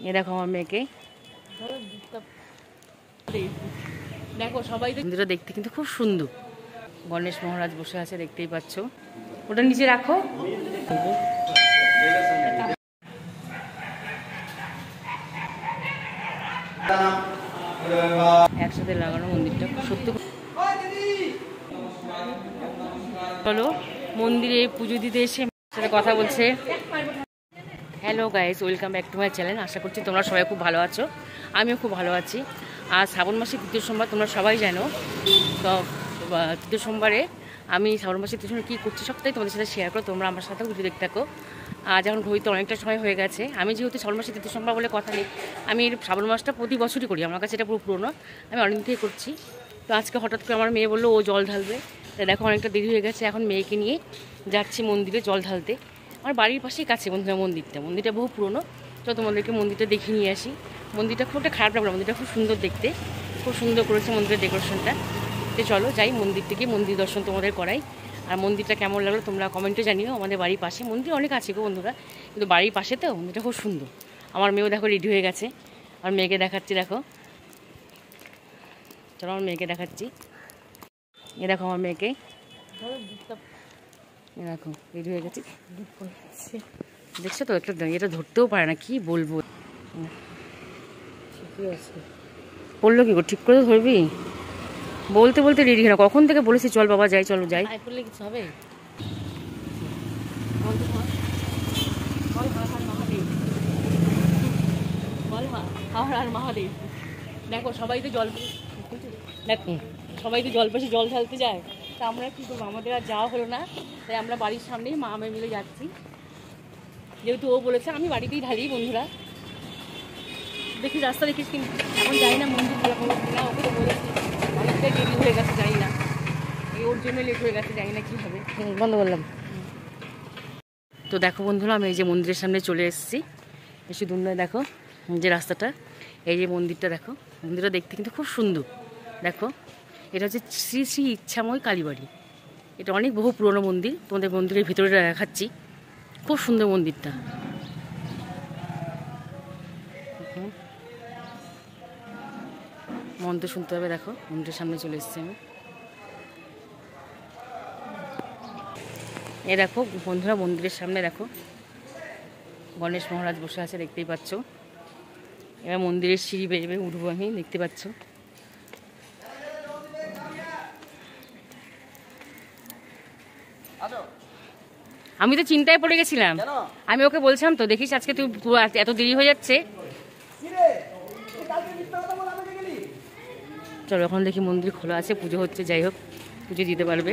এ দেখো আমার মেয়েকে, দেখো সবাই মন্দিরটা দেখতে কিন্তু খুব সুন্দর। গণেশ মহারাজ বসে আছে, দেখতেই পাচ্ছ। ওটা নিচে রাখো। একসাথে লাগানো মন্দিরটা সত্যি। চলো মন্দিরে পুজো দিতে এসে সাথে কথা বলছে। Hello guys, welcome back to my channel. আশা করছি তোমরা সবাই খুব ভালো আছো, আমিও খুব ভালো আছি। আর শ্রাবণ মাসে তৃতীয় সোমবার, তোমরা সবাই জানো। তো তৃতীয় সোমবারে আমি শ্রাবণ মাসে তৃতীয় সোমবার কী করছি সবটাই তোমাদের সাথে শেয়ার করো। তোমরা আমার সাথেও পুজো দেখতে থাকো। যখন ঘড়িতে অনেকটা সময় হয়ে গেছে, আমি যেহেতু শ্রাবণ মাসে তৃতীয় সোমবার বলে কথা নেই, আমি শ্রাবণ মাসটা প্রতি বছরই করি। আমার কাছে এটা পুরো পুরোনো, আমি অনেকদিন থেকে করছি। তো আজকে হঠাৎ করে আমার মেয়ে বললো ও জল ঢালবে। তাই দেখো অনেকটা দেরি হয়ে গেছে, এখন মেয়েকে নিয়ে যাচ্ছি মন্দিরে জল ঢালতে। আমার বাড়ির পাশেই কাছে বন্ধুরা মন্দিরটা বহু পুরনো। তো তোমাদেরকে মন্দিরটা দেখিয়ে নিয়ে আসি। মন্দিরটা খুব একটা খারাপ লাগলো, মন্দিরটা খুব সুন্দর দেখতে, খুব সুন্দর করেছে মন্দিরের ডেকোরেশনটা। তো চলো যাই মন্দির থেকে, মন্দির দর্শন তোমাদের করাই। আর মন্দিরটা কেমন লাগলো তোমরা কমেন্টে জানিও। আমাদের বাড়ির পাশে মন্দির অনেক আছে গো বন্ধুরা, কিন্তু বাড়ির পাশে তো মন্দিরটা খুব সুন্দর। আমার মেয়েও দেখো রেডি হয়ে গেছে, আর মেয়েকে দেখাচ্ছি। দেখো চলো আমার মেয়েকে দেখাচ্ছি। এ দেখো আমার মেয়েকে, দেখো রেডি হয়ে গেছি। দেখছো তো, এটা ধরতেও পারে না, কি বলবো। ঠিকই আছে, পড়লো কি ঠিক করে তো ধরবি। বলতে বলতে রেডি না, কখন থেকে বলেছি চল বাবা যাই, চলো যাই। পড়লে কিছু হবে। দেখো সবাই তো জল, দেখো সবাই তো জল পাশে জল ঢালতে যায়। তা আমরা কী করবো, আমাদের আর যাওয়া হলো না। তাই আমরা বাড়ির সামনেই মা মেয়ে মিলে যাচ্ছি। যেহেতু ও বলেছে আমি বাড়িতেই ঢালি বন্ধুরা। দেখি রাস্তা দেখিস, কিন্তু এখন যাই না মন্দির না, ওকে তো বলেছি অনেকটাই দেরি হয়ে গেছে, যাই না ওর জন্য লেট হয়ে গেছে, জানি না কী হবে। বন্ধ করলাম। তো দেখো বন্ধুরা, আমি এই যে মন্দিরের সামনে চলে এসেছি। বেশি দূর নয়, দেখো যে রাস্তাটা, এই যে মন্দিরটা দেখো। মন্দিরটা দেখতে কিন্তু খুব সুন্দর। দেখো এটা হচ্ছে শ্রী শ্রী ইচ্ছাময় কালীবাড়ি। এটা অনেক বহু পুরনো মন্দির, তোমাদের মন্দিরের ভিতরে দেখাচ্ছি। খুব সুন্দর মন্দিরটা। মন্ত্র শুনতে হবে। দেখো মন্দিরের সামনে চলে এসেছি আমি। এ দেখো বন্ধুরা, মন্দিরের সামনে দেখো গণেশ মহারাজ বসে আছে, দেখতেই পাচ্ছ। এবার মন্দিরের সিঁড়ি বেয়ে বেয়ে উঠবো আমি, দেখতে পাচ্ছ। আমি তো চিন্তায় পড়ে গেছিলাম, আমি ওকে বলছিলাম তো দেখিস আজকে তুই এত দেরি হয়ে যাচ্ছে। চলো এখন দেখি মন্দির খোলা আছে, পুজো হচ্ছে, যাই হোক পুজো দিতে পারবে।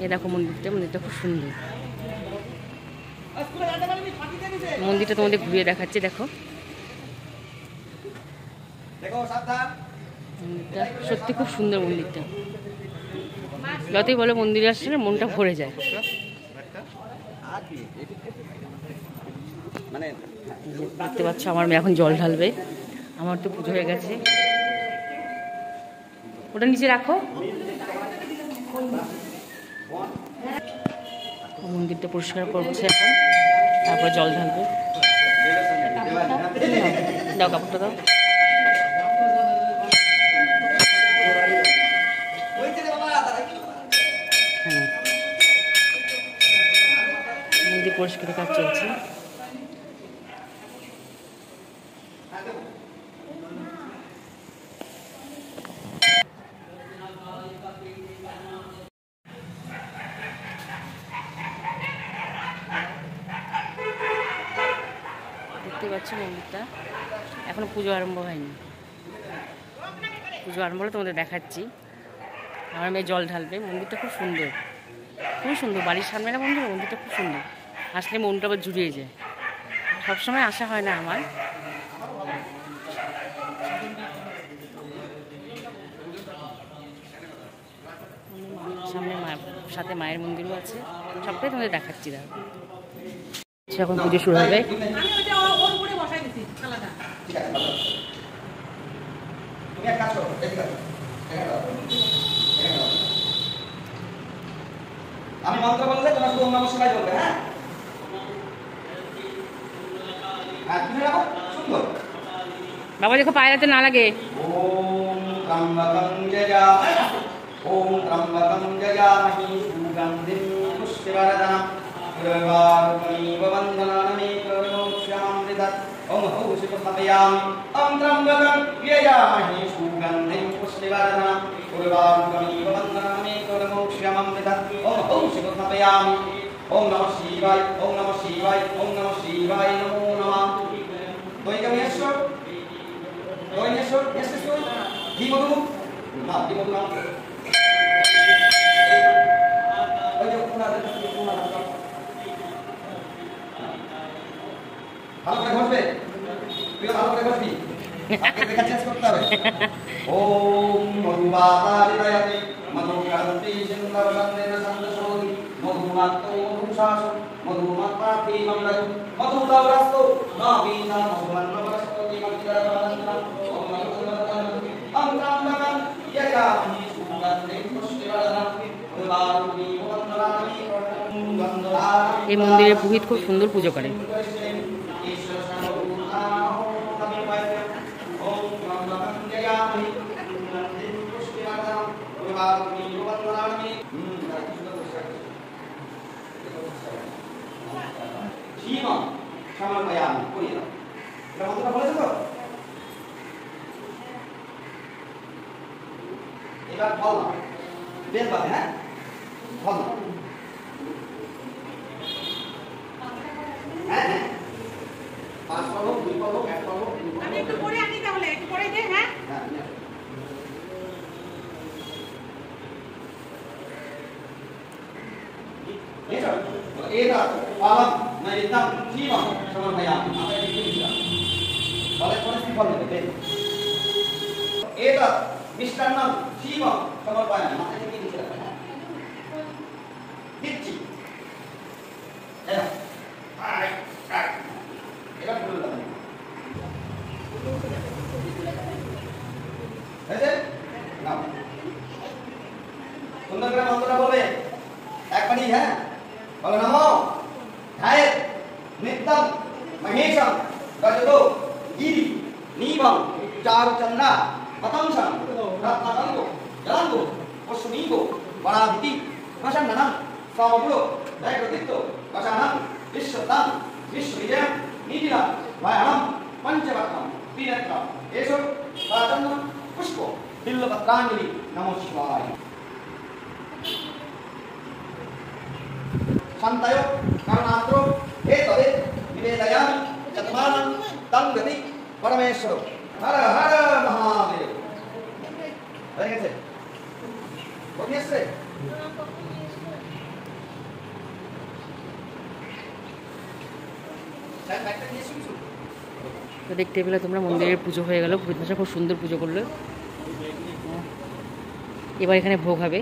এ দেখো মন্দিরটা খুব সুন্দর। মন্দিরটা তোমাদের ঘুরিয়ে দেখাচ্ছে। দেখো মন্দিরটা সত্যি খুব সুন্দর। মন্দিরটা যতই বলো মন্দিরে আসলে মনটা ভরে যায়। দেখতে পাচ্ছ আমার মেয়ে এখন জল ঢালবে। আমার তো পুজো হয়ে গেছে, ওটা নিচে রাখো। মন্দিরটা পরিষ্কার করছে এখন, তারপর জল ঢালবে। দাও কাপড়টা দাও। হ্যাঁ মন্দির পরিষ্কারের কাজ চলছে। দেখতে পাচ্ছি মন্দিরটা এখনো পুজো আরম্ভ হয়নি। পুজো আরম্ভ হলে তোমাদের দেখাচ্ছি। আমার মেয়ে জল ঢালবে। মন্দিরটা খুব সুন্দর, খুব সুন্দর। বাড়ির সামনে না বন্ধুরা, মন্দিরটা খুব সুন্দর। আসলে মনটা আবার জুড়িয়ে যায়। সবসময় আসা হয় না আমার। সামনে সাথে মায়ের মন্দিরও আছে, সবটাই তোমাদের দেখাচ্ছি। দাঁড়া এখন পুজো শুরু হবে। আমি মন্ত্র বললে তোমরা শুধু নমস্কার বলবে। হ্যাঁ বাবা দেখো পায়ে যাতে না লাগে। ওম ত্রম্বকং যজামহে ওম ত্রম্বকং যজামহে সুগন্ধিং পুষ্টিবর্ধনম উর্বারুকমিব বন্ধনানি কর্ণোক্ষ্যামৃতৎ ওম হৌষিকস্থাপয়ামি ওম ত্রম্বকং যজামহে সুগন্ধিং পুষ্টিবর্ধনম উর্বারুকমিব বন্ধনানি কর্ণোক্ষ্যামৃতৎ ওম হৌষিকস্থাপয়ামি ওম নমঃ শিবায় ওম নমঃ শিবায় ওম নমঃ শিবায় নমো নমঃ। দৈকমেশ্বর দৈনেশ্বর নেশ্বর ধীমধু না ধীমধু না ওই যে কোনাদের ভালো করে ঘষবে তুই ভালো করে ঘষবি দেখা চেঞ্জ করতে হবে। ওম মধুবাতারিদয়তে মধুকান্তি সিন্ধবন্দেন সন্দশোধি মধুমাত্তো মধুশাসন মধুমাত্রাতি মঙ্গল মধুদাবরাস্তো নাবিনা মধুমন্নবরস্তি মন্দিরবন্দনা ওম মধুমন্নবরস্তি অমৃতমন্নবরস্তি যজামহে সুগন্ধিং পুষ্টিবর্ধনম উর্বারুকমিব বন্ধনানি এই মন্দিরের পুরোহিত খুব সুন্দর পুজো করে। এবার ফল না বেল পাবে হ্যাঁ ফল না হ্যাঁ হ্যাঁ 5 পাবো 2 পাবো 1 পাবো আমি একটু পরে আনি তাহলে একটু পরে দে হ্যাঁ এটা পালন নৈবেদ্যম জীবন সমর্পয়ামি আমরা একটু দিলাম বলে কোন ফল নেবে এটা মিষ্টান্নম জীবন সমর্পয়ামি আমরা একটু দিলাম দিচ্ছি এটা এটা বলে দাও হয়েছে নাও সুন্দর করে মন্ত্রটা বলবে একবারই হ্যাঁ বলো নমো ধ্যায় নিত্যম মহেশম গজতো গিরি নীবম চারুচন্দ্রা পতংসম রত্নগঙ্গো জলঙ্গো পুষ্পনীগো বরাধিতি প্রসন্ননম সমপুরো দয়গ্রদিত্তো কষানম বিশ্বতম বিশ্ববিজয়ম নীতিরাম ভয়ানম পঞ্চবক্রম ত্রিনেত্রম এষো রাজন্নম পুষ্প বিল্লপত্রাঞ্জলি নমো শিবায়। शांतयो करुणात्रो हे तवे निवेदयामि चत्वारं तं गति परमेश्वरो हर हर महादेव। হয়ে গেছে বলি আসছে তো দেখতে পেলে তোমরা মন্দিরের পুজো হয়ে গেল। পুরোহিতমশাই খুব সুন্দর পুজো করলো। এবার এখানে ভোগ হবে,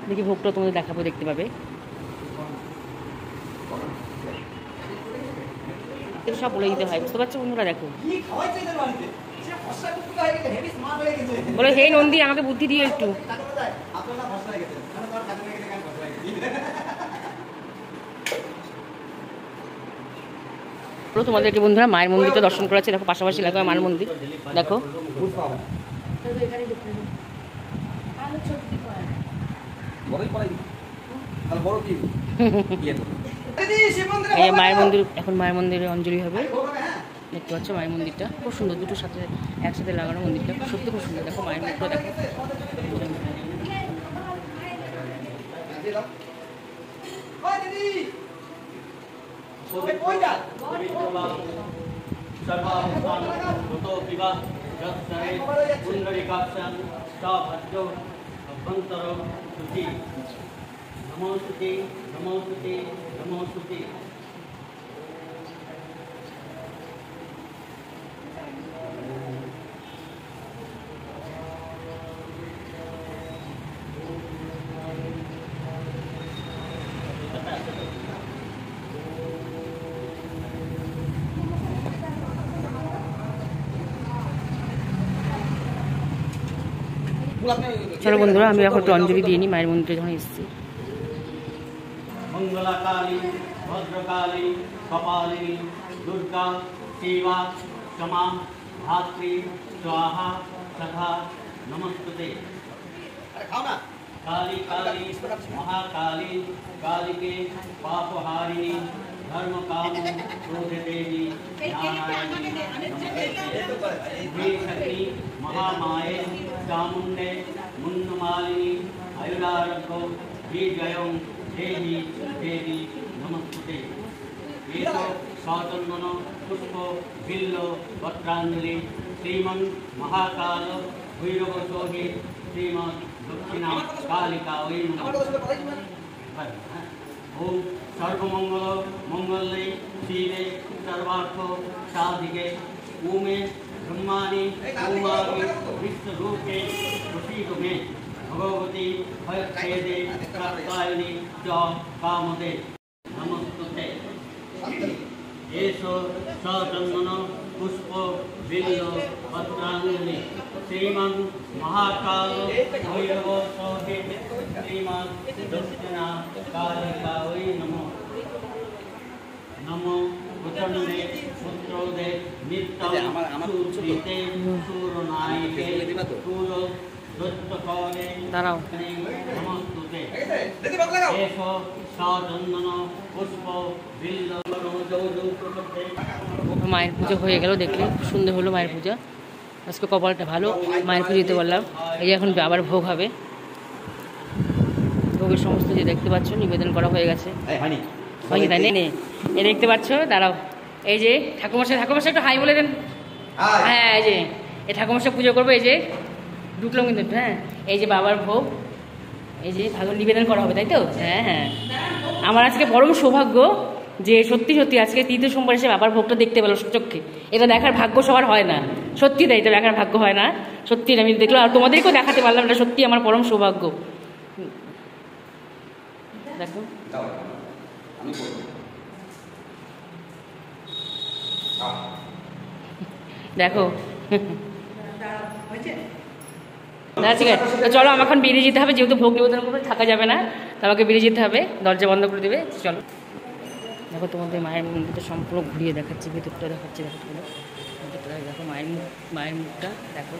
দেখি ভোগটা তোমাদের দেখাবো, দেখতে পাবে। সব বলে দিতে হয়, বুঝতে পারছো বন্ধুরা? দেখো বলো হে নন্দী আমাকে বুদ্ধি দিও একটু। তোমাদেরকে বন্ধুরা মায়ের মন্দিরটা দর্শন করাচ্ছে। দেখো পাশাপাশি লাগবে মায়ের মন্দির, দেখো এই মায়ের মন্দির। এখন মায়ের মন্দিরে অঞ্জলি হবে, দেখতে পাচ্ছ মায়ের মন্দিরটা খুব সুন্দর, দুটোর সাথে একসাথে লাগানো মন্দিরটা সত্যি খুব সুন্দর। দেখো মায়ের মুখটা দেখো। নমস্তে নমস্তে নমস্তে। চলো বন্ধুরা আমি এখন একটু অঞ্জলি দিয়ে নিই মায়ের মন্দিরে যখন এসেছি। মঙ্গলাকালী ভদ্রকালী কপালিনী দুর্গা सेवा क्षमा भातृ स्वाहा सदा नमस्ते। खाओ ना। काली काली महाकाली कालिके पापहारिणी धर्म काम क्रोध देवी नारायणी शक्ति महामाये चामुंडे मुन्नमालिनी आयुरारोग्य विजयं देवी देवी नमस्ते। एतो सचंदन पुष्प बिल्ल पत्रांजलि श्रीमन् महाकाल भैरव सोहि श्रीमन् दक्षिणा कालिका वै ओम सर्वमंगल मंगले शिवे सर्वार्थ साधिके ओमे ब्रह्माणि ओमामि विश्वरूपे प्रसीद मे भगवती भयच्छेदे प्रत्यायिनी च कामदे नमस्ते। एषो सचंदन पुष्प बिल्ल पत्रांजलि श्रीमन् महाकाल भैरव सोहि श्रीमन् दक्षिणा कालिका वै नमो नमो प्रचंडे पुत्रोदे नित्यं सुश्रीते सूरनायके कुल दत्तकौले नमस्तुते। एषो सचंदन पुष्प बिल्ल মায়ের পুজো হয়ে গেল, দেখলে সুন্দর হলো মায়ের পূজা। আজকে কপালটা ভালো, মায়ের পুজো দিতে পারলাম। এই এখন আবার ভোগ হবে। ভোগের সমস্ত যে দেখতে পাচ্ছ নিবেদন করা হয়ে গেছে। হয়নি তাই নে এ দেখতে পাচ্ছ, দাঁড়াও। এই যে ঠাকুরমশাই একটু হাই বলে দেন। হ্যাঁ এই যে এই ঠাকুরমশাই পুজো করবো। এই যে ঢুকলাম কিন্তু, হ্যাঁ এই যে বাবার ভোগ, এই যে ভালো নিবেদন করা হবে, তাই তো? হ্যাঁ হ্যাঁ, আমার আজকে পরম সৌভাগ্য যে সত্যি সত্যি আজকে তৃতীয় সোমবার এসে বাবার ভোগটা দেখতে পেলো চোখে। এটা দেখার ভাগ্য সবার হয় না, সত্যি তাই, এটা দেখার ভাগ্য হয় না, সত্যি আমি দেখলাম আর তোমাদেরকেও দেখাতে পারলাম। এটা সত্যি আমার পরম সৌভাগ্য। দেখো দেখো না, ঠিক আছে তো চলো, আমার এখন বেরিয়ে যেতে হবে, যেহেতু ভোগ নিবেদন করবে থাকা যাবে না, তো আমাকে বেরিয়ে যেতে হবে, দরজা বন্ধ করে দেবে। চলো দেখো তোমাদের মায়ের মন্দিরটা সম্পূর্ণ ঘুরিয়ে দেখাচ্ছি, ভেতরটা দেখাচ্ছি। দেখো তোমরা ভেতরটা দেখো, মায়ের মুখটা দেখো।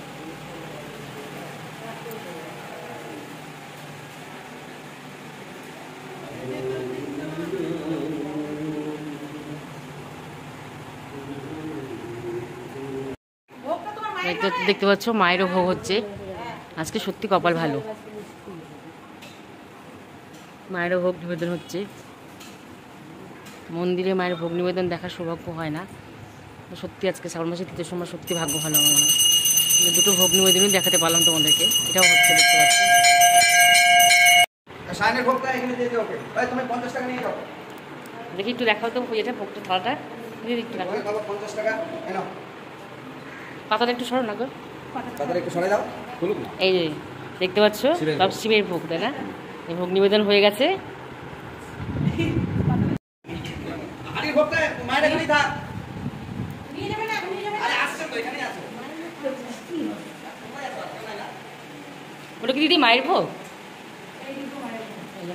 দেখতে পাচ্ছ মায়েরও ভোগ হচ্ছে আজকে, সত্যি কপাল ভালো, মায়েরও ভোগ নিবেদন হচ্ছে। মন্দিরে মায়ের ভোগ নিবেদন দেখার সৌভাগ্য হয় না, সত্যি আজকে শ্রাবণ মাসের তৃতীয় সোমবার সত্যি ভাগ্য ভালো আমার মনে হয়। দুটো ভোগ নিবেদনই দেখাতে পারলাম তোমাদেরকে, এটাও হচ্ছে দেখতে পাচ্ছি। দেখি একটু দেখাও তো এটা ভোগটা, থালাটা একটু পাতাটা একটু সরো না গো, এই যে দেখতে পাচ্ছ সব শিবের ভোগ, তাই না? এই ভোগ নিবেদন হয়ে গেছে। ওটা কি দিদি মায়ের ভোগ?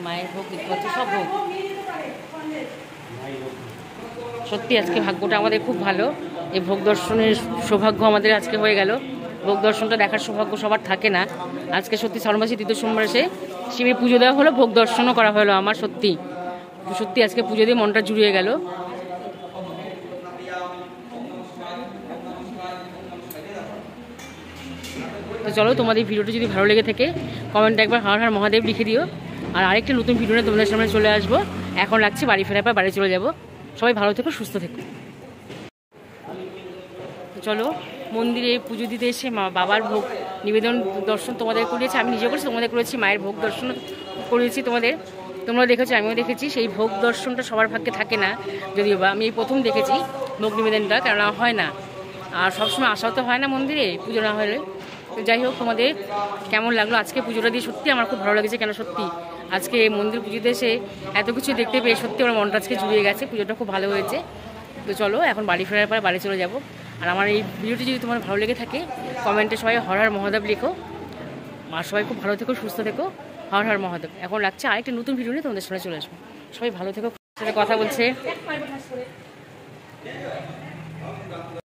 মায়ের ভোগ দেখতে পাচ্ছ, সব ভোগ। সত্যি আজকে ভাগ্যটা আমাদের খুব ভালো, এই ভোগ দর্শনের সৌভাগ্য আমাদের আজকে হয়ে গেল। ভোগ দর্শনটা দেখার সৌভাগ্য সবার থাকে না। আজকে সত্যি শ্রাবণ মাসের তৃতীয় সোমবার এসে শিবের পুজো দেওয়া হলো, ভোগ দর্শনও করা হলো আমার। সত্যি সত্যি আজকে পুজো দিয়ে মনটা জুড়িয়ে গেল। তো চলো, তোমাদের ভিডিওটা যদি ভালো লেগে থাকে কমেন্টে একবার হর হর মহাদেব লিখে দিও। আর আরেকটা নতুন ভিডিও নিয়ে তোমাদের সামনে চলে আসবো। এখন রাখছি, বাড়ি ফেরার পর বাড়ি চলে যাব। সবাই ভালো থেকো, সুস্থ থেকো। চলো, মন্দিরে পুজো দিতে এসে বাবার ভোগ নিবেদন দর্শন তোমাদের করিয়েছি, আমি নিজেও করেছি, তোমাদের করেছি। মায়ের ভোগ দর্শন করিয়েছি তোমাদের, তোমরা দেখেছো, আমিও দেখেছি। সেই ভোগ দর্শনটা সবার ভাগ্যে থাকে না, যদিও বা আমি এই প্রথম দেখেছি ভোগ নিবেদনটা, কেননা হয় না। আর সবসময় আসাও তো হয় না মন্দিরে পুজো না হলে। তো যাই হোক, তোমাদের কেমন লাগলো আজকে পুজোটা দিয়ে? সত্যি আমার খুব ভালো লেগেছে, কেন সত্যি আজকে মন্দির পুজোতে এসে এত কিছু দেখতে পেয়ে সত্যি আমার মনটা আজকে জুড়িয়ে গেছে। পুজোটা খুব ভালো হয়েছে। তো চলো, এখন বাড়ি ফেরার পর বাড়ি চলে যাব। আর আমার এই ভিডিওটি যদি তোমার ভালো লেগে থাকে কমেন্টে সবাই হর হর মহাদেব লিখো। আর সবাই খুব ভালো থেকো, সুস্থ থেকো। হর হর মহাদেব। এখন রাখছি, আরেকটা নতুন ভিডিও নিয়ে তোমাদের সামনে চলে আসবো। সবাই ভালো থেকো। সাথে কথা বলছে।